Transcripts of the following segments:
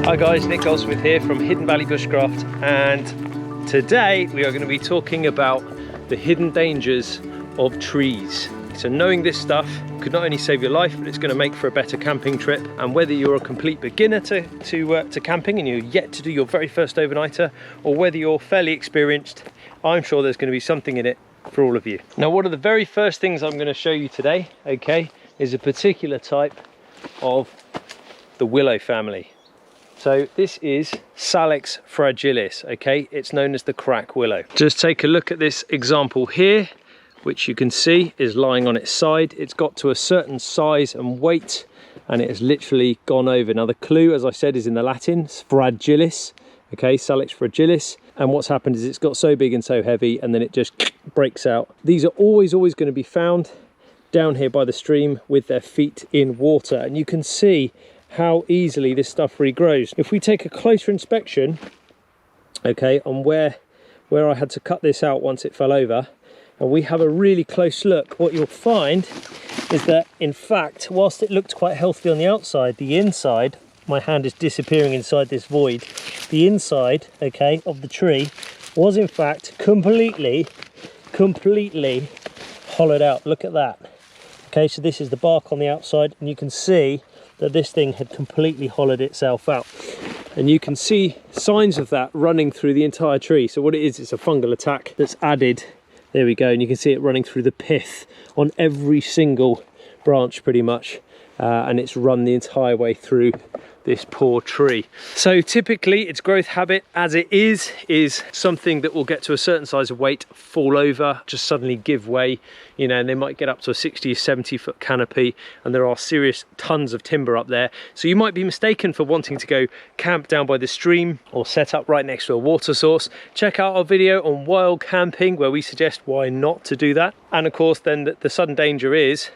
Hi guys, Nick Goldsmith here from Hidden Valley Bushcraft, and today we are going to be talking about the hidden dangers of trees. So knowing this stuff could not only save your life, but it's going to make for a better camping trip. And whether you're a complete beginner to camping and you're yet to do your very first overnighter, or whether you're fairly experienced, I'm sure there's going to be something in it for all of you. Now, one of the very first things I'm going to show you today, okay, is a particular type of the willow family. So this is Salix Fragilis, okay? It's known as the crack willow. Just take a look at this example here, which you can see is lying on its side. It's got to a certain size and weight, and it has literally gone over. Now the clue, as I said, is in the Latin, Fragilis, okay, Salix Fragilis. And what's happened is it's got so big and so heavy, and then it just breaks out. These are always going to be found down here by the stream with their feet in water, and you can see how easily this stuff regrows. If we take a closer inspection, okay, on where I had to cut this out once it fell over, and we have a really close look, what you'll find is that, in fact, whilst it looked quite healthy on the outside, the inside, my hand is disappearing inside this void, the inside, okay, of the tree was in fact completely hollowed out. Look at that. Okay, so this is the bark on the outside, and you can see that this thing had completely hollowed itself out, and you can see signs of that running through the entire tree. So what it is, it's a fungal attack that's added, there we go, and you can see it running through the pith on every single branch pretty much, and it's run the entire way through this poor tree. So typically its growth habit as it is something that will get to a certain size of weight, fall over, just suddenly give way, you know, and they might get up to a 60 or 70 foot canopy, and there are serious tons of timber up there. So you might be mistaken for wanting to go camp down by the stream or set up right next to a water source. Check out our video on wild camping where we suggest why not to do that. And of course then the sudden danger is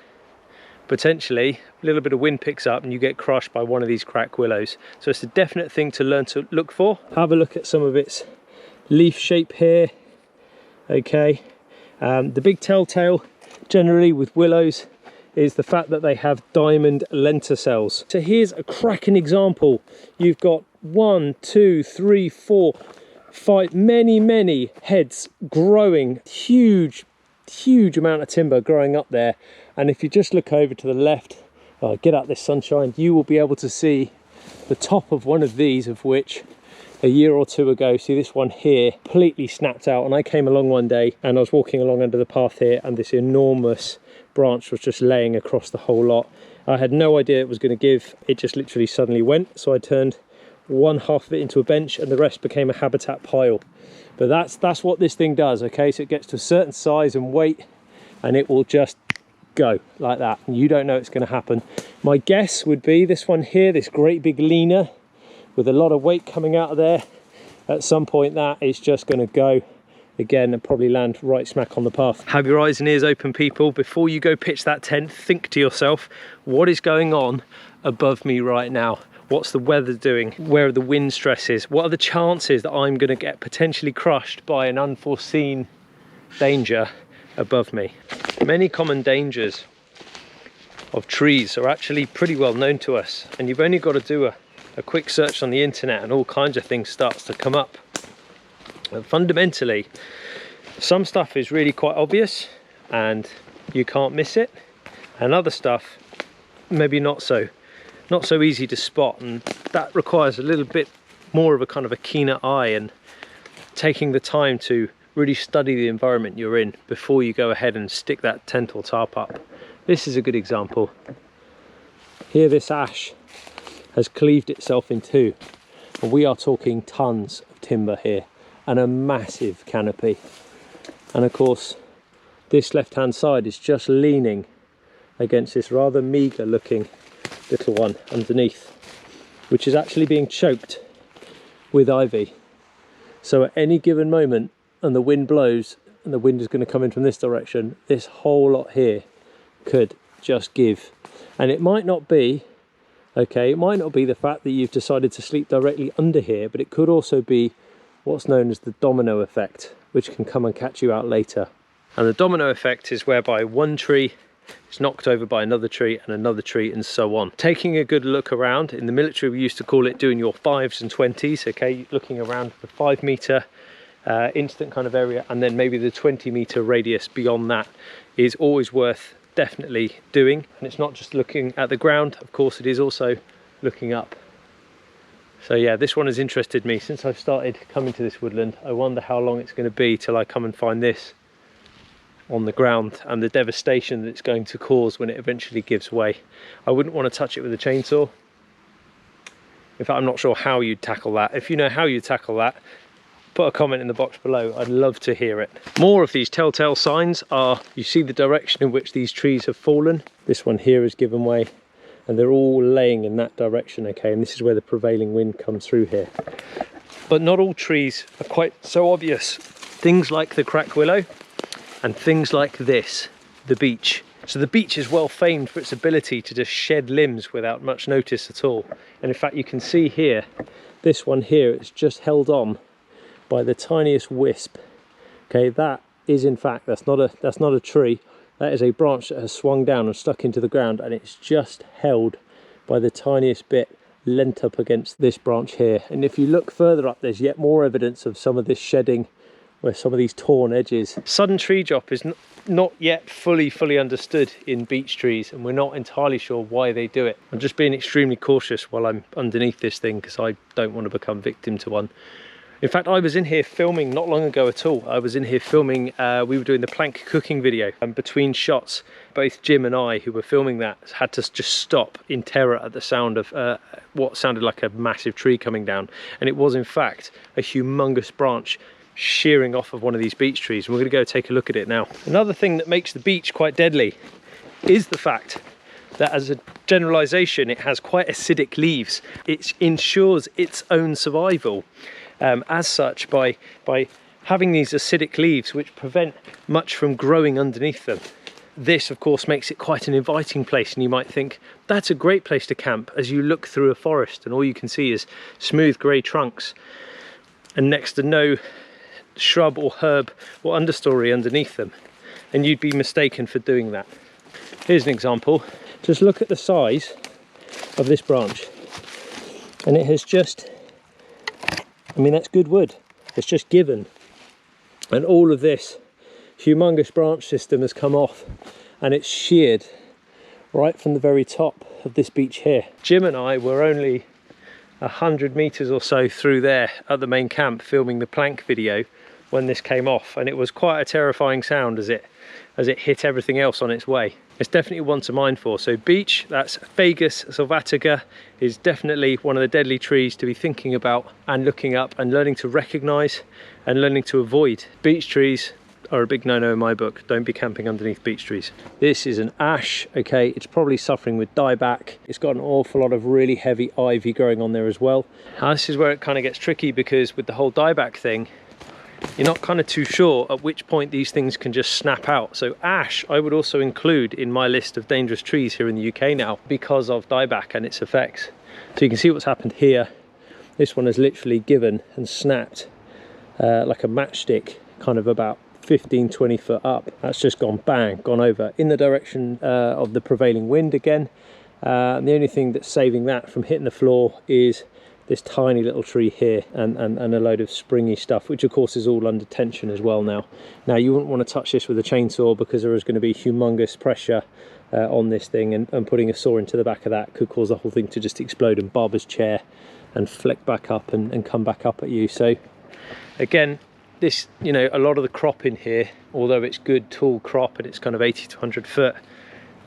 potentially a little bit of wind picks up and you get crushed by one of these crack willows. So it's a definite thing to learn to look for. Have a look at some of its leaf shape here, okay. The big telltale generally with willows is the fact that they have diamond lenticels. So here's a cracking example. You've got 1, 2, 3, 4, 5, many heads growing, huge amount of timber growing up there. And if you just look over to the left, get out this sunshine, you will be able to see the top of one of these, of which a year or two ago, see this one here, completely snapped out. And I came along one day and I was walking along under the path here, and this enormous branch was just laying across the whole lot. I had no idea it was going to give. It just literally suddenly went. So I turned one half of it into a bench and the rest became a habitat pile. But that's what this thing does, okay? So it gets to a certain size and weight and it will just go like that, and you don't know it's going to happen. My guess would be this one here, this great big leaner with a lot of weight coming out of there, at some point that is just going to go again and probably land right smack on the path. Have your eyes and ears open, people. Before you go pitch that tent, think to yourself, what is going on above me right now? What's the weather doing? Where are the wind stresses? What are the chances that I'm going to get potentially crushed by an unforeseen danger above me? Many common dangers of trees are actually pretty well known to us, and you've only got to do a quick search on the internet and all kinds of things starts to come up. And fundamentally, some stuff is really quite obvious and you can't miss it, and other stuff maybe not so easy to spot, and that requires a little bit more of a kind of a keener eye and taking the time to really study the environment you're in before you go ahead and stick that tent or tarp up. This is a good example. Here this ash has cleaved itself in two, and we are talking tons of timber here and a massive canopy. And of course this left hand side is just leaning against this rather meagre looking little one underneath, which is actually being choked with ivy. So at any given moment, and the wind blows and the wind is going to come in from this direction, this whole lot here could just give. And it might not be, okay, it might not be the fact that you've decided to sleep directly under here, but it could also be what's known as the domino effect, which can come and catch you out later. And the domino effect is whereby one tree it's knocked over by another tree and so on. Taking a good look around, in the military we used to call it doing your 5s and 20s, okay, looking around the 5 meter instant kind of area, and then maybe the 20 meter radius beyond that is always worth definitely doing. And it's not just looking at the ground, of course it is also looking up. So yeah, this one has interested me since I've started coming to this woodland. I wonder how long it's going to be till I come and find this on the ground and the devastation that it's going to cause when it eventually gives way. I wouldn't want to touch it with a chainsaw. In fact, I'm not sure how you'd tackle that. If you know how you tackle that, put a comment in the box below. I'd love to hear it. More of these telltale signs are, you see the direction in which these trees have fallen. This one here has given way, and they're all laying in that direction, okay, and this is where the prevailing wind comes through here. But not all trees are quite so obvious. Things like the crack willow and things like this, the beech. So the beech is well famed for its ability to just shed limbs without much notice at all. And in fact, you can see here, this one here, it's just held on by the tiniest wisp. Okay, that is in fact, that's not a tree. That is a branch that has swung down and stuck into the ground, and it's just held by the tiniest bit, leant up against this branch here. And if you look further up, there's yet more evidence of some of this shedding, where some of these torn edges. Sudden tree drop is not yet fully understood in beech trees, and we're not entirely sure why they do it. I'm just being extremely cautious while I'm underneath this thing because I don't want to become victim to one. In fact, I was in here filming not long ago at all. I was in here filming, we were doing the plank cooking video, and between shots, both Jim and I, who were filming that, had to just stop in terror at the sound of what sounded like a massive tree coming down. And it was in fact a humongous branch shearing off of one of these beech trees, and we're going to go take a look at it now. Another thing that makes the beech quite deadly is the fact that, as a generalization, it has quite acidic leaves. It ensures its own survival as such by having these acidic leaves which prevent much from growing underneath them. This of course makes it quite an inviting place, and you might think that's a great place to camp as you look through a forest and all you can see is smooth grey trunks and next to no shrub or herb or understory underneath them, and you'd be mistaken for doing that. Here's an example. Just look at the size of this branch, and it has just, I mean, that's good wood, it's just given, and all of this humongous branch system has come off and it's sheared right from the very top of this beech here. Jim and I were only 100 meters or so through there at the main camp filming the plank video when this came off, and it was quite a terrifying sound as it hit everything else on its way. It's definitely one to mind for. So beech, that's Fagus Sylvatica, is definitely one of the deadly trees to be thinking about and looking up and learning to recognize and learning to avoid. Beech trees are a big no-no in my book. Don't be camping underneath beech trees. This is an ash, okay, it's probably suffering with dieback. It's got an awful lot of really heavy ivy growing on there as well. Now this is where it kind of gets tricky, because with the whole dieback thing, you're not kind of too sure at which point these things can just snap out. So ash I would also include in my list of dangerous trees here in the UK now because of dieback and its effects. So you can see what's happened here. This one has literally given and snapped like a matchstick, kind of about 15-20 foot up. That's just gone bang, gone over in the direction of the prevailing wind again. And the only thing that's saving that from hitting the floor is this tiny little tree here and a load of springy stuff, which of course is all under tension as well now. Now you wouldn't want to touch this with a chainsaw because there is going to be humongous pressure on this thing, and putting a saw into the back of that could cause the whole thing to just explode and barber's chair and flick back up and come back up at you. So again, this, you know, a lot of the crop in here, although it's good tall crop and it's kind of 80 to 100 foot,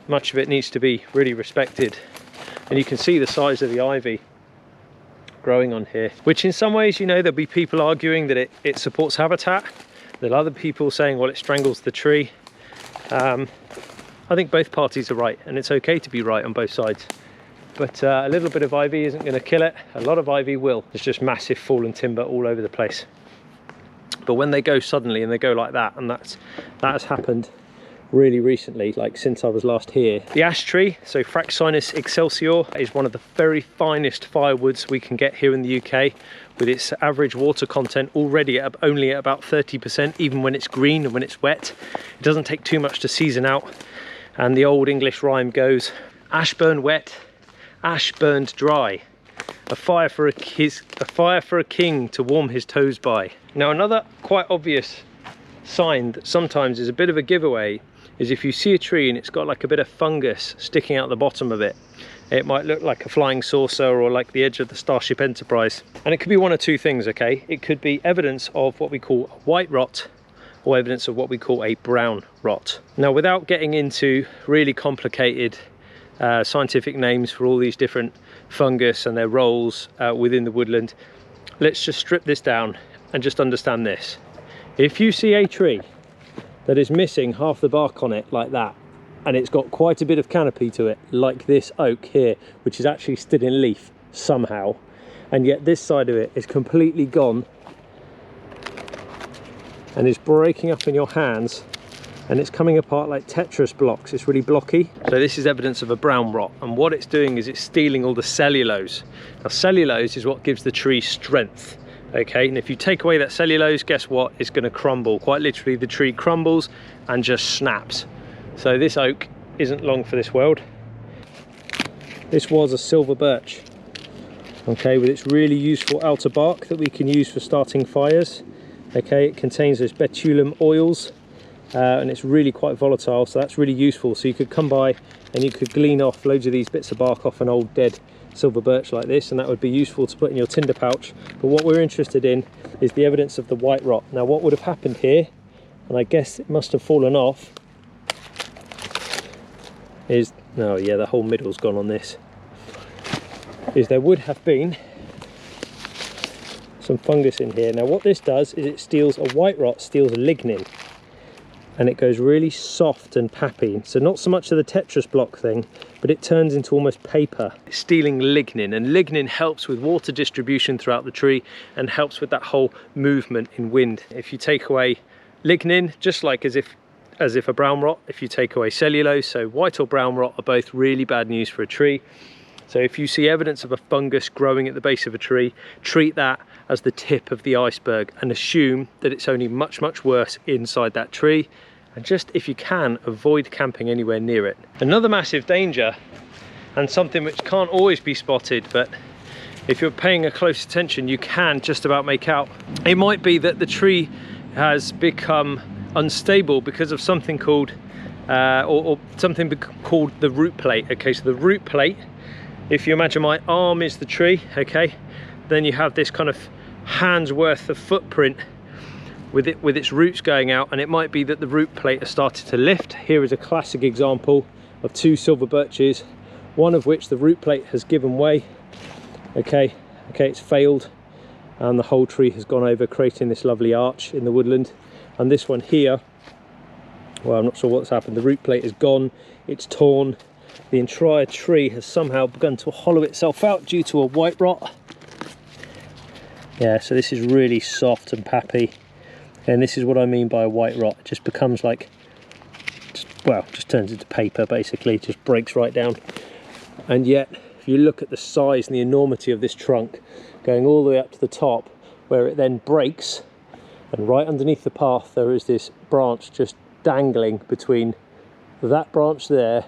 much of it needs to be really respected. And you can see the size of the ivy growing on here, which in some ways, you know, there'll be people arguing that it supports habitat. There'll other people saying, well, it strangles the tree. I think both parties are right, and it's okay to be right on both sides. But a little bit of ivy isn't going to kill it. A lot of ivy will. There's just massive fallen timber all over the place. But when they go suddenly and they go like that, and that has happened really recently, like since I was last here. The ash tree, so Fraxinus Excelsior, is one of the very finest firewoods we can get here in the UK, with its average water content already only at about 30%, even when it's green and when it's wet. It doesn't take too much to season out. And the old English rhyme goes, ash burned wet, ash burned dry, a fire for a king to warm his toes by. Now another quite obvious sign that sometimes is a bit of a giveaway is if you see a tree and it's got like a bit of fungus sticking out the bottom of it. It might look like a flying saucer or like the edge of the Starship Enterprise. And it could be one of two things, okay? It could be evidence of what we call white rot or evidence of what we call a brown rot. Now, without getting into really complicated scientific names for all these different fungus and their roles within the woodland, let's just strip this down and just understand this. If you see a tree that is missing half the bark on it like that, and it's got quite a bit of canopy to it, like this oak here, which is actually still in leaf somehow, and yet this side of it is completely gone and is breaking up in your hands, and it's coming apart like Tetris blocks. It's really blocky. So this is evidence of a brown rot, and what it's doing is it's stealing all the cellulose. Now cellulose is what gives the tree strength. Okay, and if you take away that cellulose, guess what? It's going to crumble. Quite literally, the tree crumbles and just snaps. So this oak isn't long for this world. This was a silver birch, okay, with its really useful outer bark that we can use for starting fires. Okay, it contains those betulum oils, and it's really quite volatile, so that's really useful. So you could come by and you could glean off loads of these bits of bark off an old dead silver birch like this, and that would be useful to put in your tinder pouch. But what we're interested in is the evidence of the white rot. Now what would have happened here, and I guess it must have fallen off, is, no, yeah, the whole middle's gone on this, is there would have been some fungus in here. Now what this does is it steals, a white rot steals lignin, and it goes really soft and pappy. So not so much of the Tetris block thing, but it turns into almost paper. It's stealing lignin, and lignin helps with water distribution throughout the tree and helps with that whole movement in wind. If you take away lignin, just like as if a brown rot, if you take away cellulose, so white or brown rot are both really bad news for a tree. So if you see evidence of a fungus growing at the base of a tree, treat that as the tip of the iceberg and assume that it's only much, much worse inside that tree. And just, if you can, avoid camping anywhere near it. Another massive danger, and something which can't always be spotted, but if you're paying a close attention, you can just about make out. It might be that the tree has become unstable because of something called, or something called the root plate. Okay, so the root plate, if you imagine my arm is the tree, okay, then you have this kind of hand's worth of footprint with its roots going out, and it might be that the root plate has started to lift. Here is a classic example of two silver birches, one of which the root plate has given way. Okay, it's failed, and the whole tree has gone over, creating this lovely arch in the woodland. And this one here, well, I'm not sure what's happened. The root plate is gone, it's torn. The entire tree has somehow begun to hollow itself out due to a white rot. Yeah, so this is really soft and pappy. And this is what I mean by a white rot. It just becomes like, just turns into paper basically, it just breaks right down. And yet, if you look at the size and the enormity of this trunk, going all the way up to the top, where it then breaks, and right underneath the path there is this branch just dangling between that branch there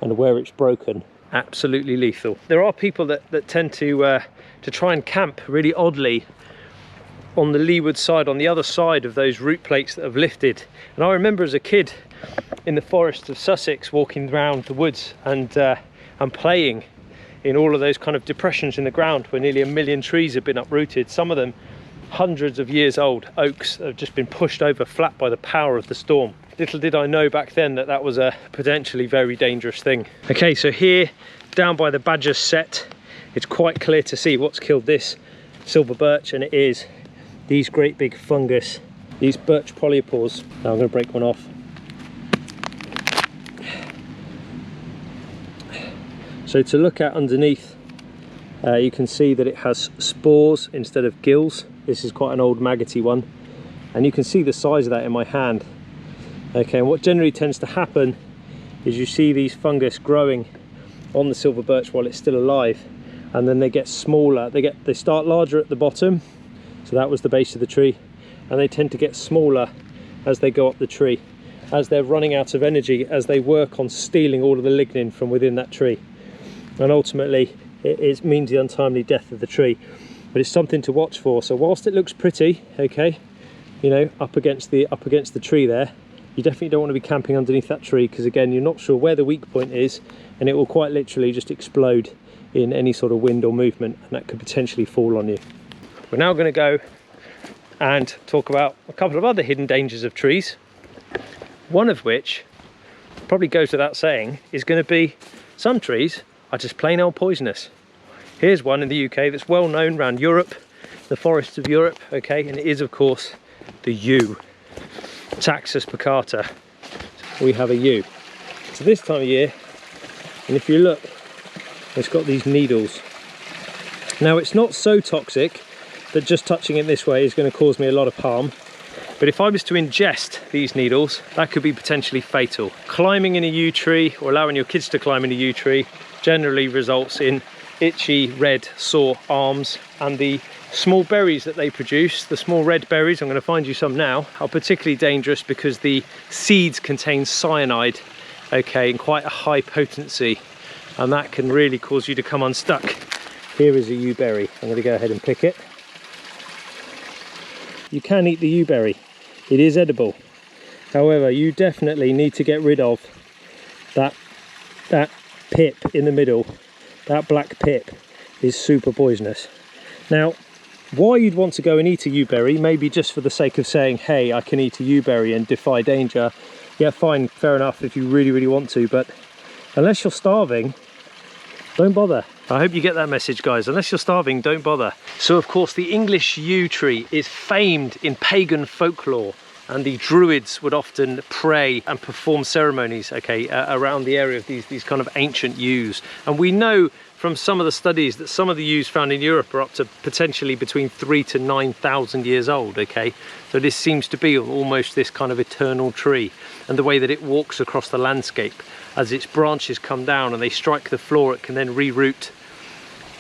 and where it's broken. Absolutely lethal. There are people that tend to try and camp really oddly on the leeward side, on the other side of those root plates that have lifted. And I remember as a kid in the forest of Sussex walking around the woods and playing in all of those kind of depressions in the ground where nearly 1 million trees have been uprooted, some of them hundreds of years old oaks that have just been pushed over flat by the power of the storm. Little did I know back then that that was a potentially very dangerous thing. Okay, so here down by the badger set, it's quite clear to see what's killed this silver birch, and it is these great big fungus, these birch polypores. Now I'm going to break one off. So to look at underneath, you can see that it has spores instead of gills. This is quite an old maggoty one, and you can see the size of that in my hand. Okay, and what generally tends to happen is you see these fungus growing on the silver birch while it's still alive, and then they get smaller. They start larger at the bottom, so that was the base of the tree, and they tend to get smaller as they go up the tree. as they're running out of energy as they work on stealing all of the lignin from within that tree. And ultimately it means the untimely death of the tree. But it's something to watch for. So whilst it looks pretty, okay, you know, up against the tree there, you definitely don't want to be camping underneath that tree, because again, you're not sure where the weak point is, and it will quite literally just explode in any sort of wind or movement, and that could potentially fall on you. We're now going to go and talk about a couple of other hidden dangers of trees, one of which probably goes without saying is going to be some trees are just plain old poisonous. Here's one in the UK that's well known around Europe, the forests of Europe, okay, and it is of course the yew Taxus baccata. We have a yew. So this time of year, and if you look, it's got these needles. Now it's not so toxic that just touching it this way is going to cause me a lot of harm, but if I was to ingest these needles, that could be potentially fatal. Climbing in a yew tree, or allowing your kids to climb in a yew tree, generally results in itchy, red, sore arms, and the small berries that they produce, the small red berries, I'm going to find you some now, are particularly dangerous because the seeds contain cyanide, okay, in quite a high potency, and that can really cause you to come unstuck. Here is a yew berry. I'm going to go ahead and pick it. You can eat the yew berry, it is edible. However, you definitely need to get rid of that pip in the middle. That black pip is super poisonous. Now, why you'd want to go and eat a yew berry, maybe just for the sake of saying, hey, I can eat a yew berry and defy danger, yeah, fine, fair enough if you really want to, but unless you're starving, don't bother. I hope you get that message, guys. Unless you're starving, don't bother. So of course the English yew tree is famed in pagan folklore, and the druids would often pray and perform ceremonies, okay, around the area of these kind of ancient yews. And we know from some of the studies that some of the yews found in Europe are up to potentially between 3,000 to 9,000 years old, okay? So this seems to be almost this kind of eternal tree, and the way that it walks across the landscape, as its branches come down and they strike the floor, it can then reroot,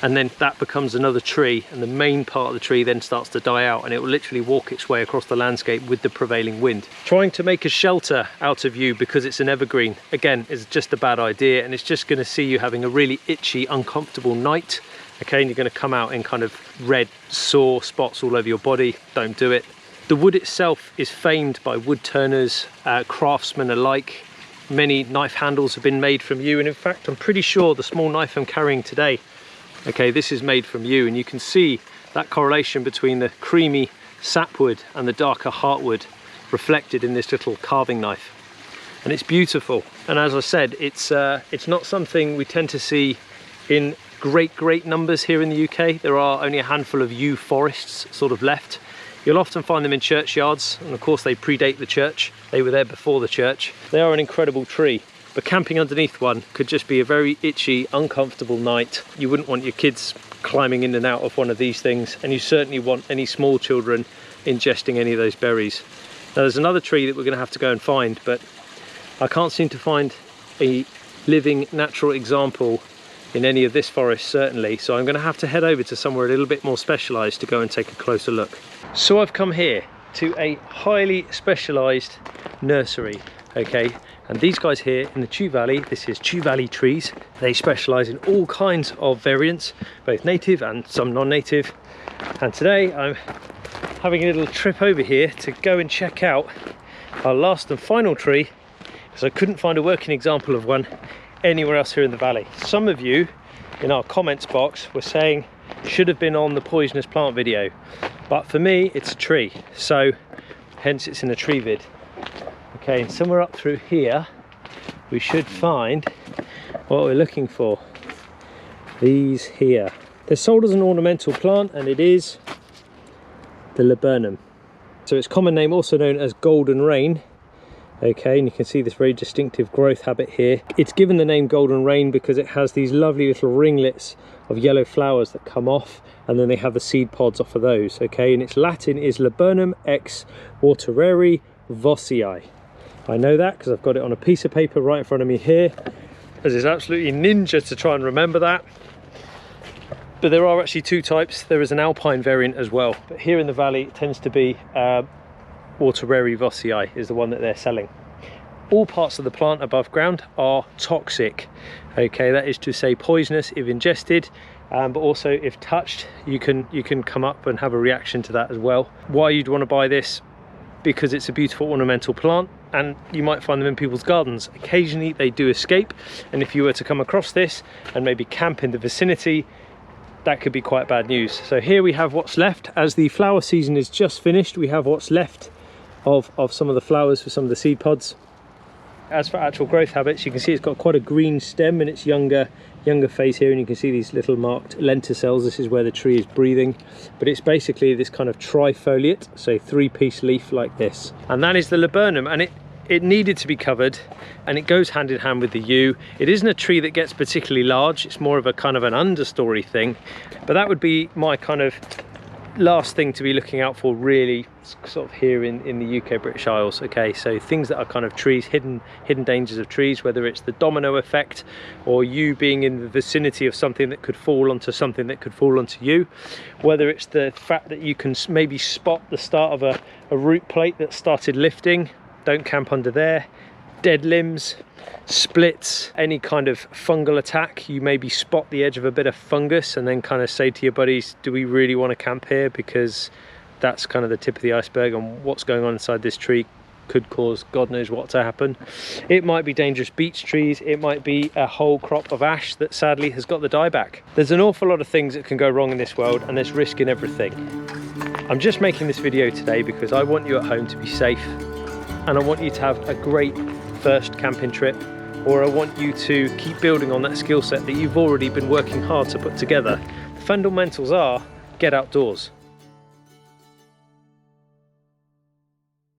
and then that becomes another tree, and the main part of the tree then starts to die out, and it will literally walk its way across the landscape with the prevailing wind. Trying to make a shelter out of yew because it's an evergreen, again, is just a bad idea, and it's just going to see you having a really itchy, uncomfortable night, okay, and you're going to come out in kind of red, sore spots all over your body. Don't do it. The wood itself is famed by wood turners, craftsmen alike. Many knife handles have been made from yew, and in fact I'm pretty sure the small knife I'm carrying today, okay, this is made from yew, and you can see that correlation between the creamy sapwood and the darker heartwood reflected in this little carving knife, and it's beautiful. And as I said, it's not something we tend to see in great numbers here in the UK. There are only a handful of yew forests sort of left. You'll often find them in churchyards, and of course they predate the church. They were there before the church. They are an incredible tree, but camping underneath one could just be a very itchy, uncomfortable night. You wouldn't want your kids climbing in and out of one of these things, and you certainly want any small children ingesting any of those berries. Now there's another tree that we're going to have to go and find, but I can't seem to find a living natural example in any of this forest, certainly, so I'm going to have to head over to somewhere a little bit more specialised to go and take a closer look. So I've come here to a highly specialised nursery, okay, and these guys here in the Chew Valley, this is Chew Valley Trees. They specialise in all kinds of variants, both native and some non-native, and today I'm having a little trip over here to go and check out our last and final tree, because I couldn't find a working example of one anywhere else here in the valley. Some of you in our comments box were saying should have been on the poisonous plant video, but for me it's a tree, so hence it's in a tree vid. Okay, and somewhere up through here we should find what we're looking for. These here, they're sold as an ornamental plant, and it is the Laburnum. So its common name, also known as golden rain. Okay, and you can see this very distinctive growth habit here. It's given the name golden rain because it has these lovely little ringlets of yellow flowers that come off, and then they have the seed pods off of those. Okay, and its Latin is Laburnum ex Watereri Vossii. I know that because I've got it on a piece of paper right in front of me here, as it's absolutely ninja to try and remember that. But there are actually two types. There is an alpine variant as well, but here in the valley it tends to be Watereri Vossii is the one that they're selling. all parts of the plant above ground are toxic. Okay, that is to say poisonous if ingested, but also if touched, you can come up and have a reaction to that as well. Why you'd want to buy this? Because it's a beautiful ornamental plant, and you might find them in people's gardens. Occasionally they do escape, and if you were to come across this and maybe camp in the vicinity, that could be quite bad news. So here we have what's left. As the flower season is just finished, we have what's left of some of the flowers for some of the seed pods. As for actual growth habits, you can see it's got quite a green stem in its younger phase here, and you can see these little marked lenticels. This is where the tree is breathing, but it's basically this kind of trifoliate, so 3-piece leaf like this. And that is the laburnum, and it needed to be covered, and it goes hand in hand with the yew. It isn't a tree that gets particularly large, it's more of a kind of an understory thing, but that would be my kind of last thing to be looking out for, really, sort of here in the UK British Isles. Okay, so things that are kind of trees, hidden dangers of trees, whether it's the domino effect or you being in the vicinity of something that could fall onto something that could fall onto you, whether it's the fact that you can maybe spot the start of a root plate that started lifting, don't camp under there, dead limbs, splits, any kind of fungal attack. You maybe spot the edge of a bit of fungus and then kind of say to your buddies, do we really want to camp here? Because that's kind of the tip of the iceberg, and what's going on inside this tree could cause God knows what to happen. It might be dangerous beech trees, it might be a whole crop of ash that sadly has got the dieback. There's an awful lot of things that can go wrong in this world, and there's risk in everything. I'm just making this video today because I want you at home to be safe, and I want you to have a great first camping trip, or I want you to keep building on that skill set that you've already been working hard to put together. The fundamentals are get outdoors.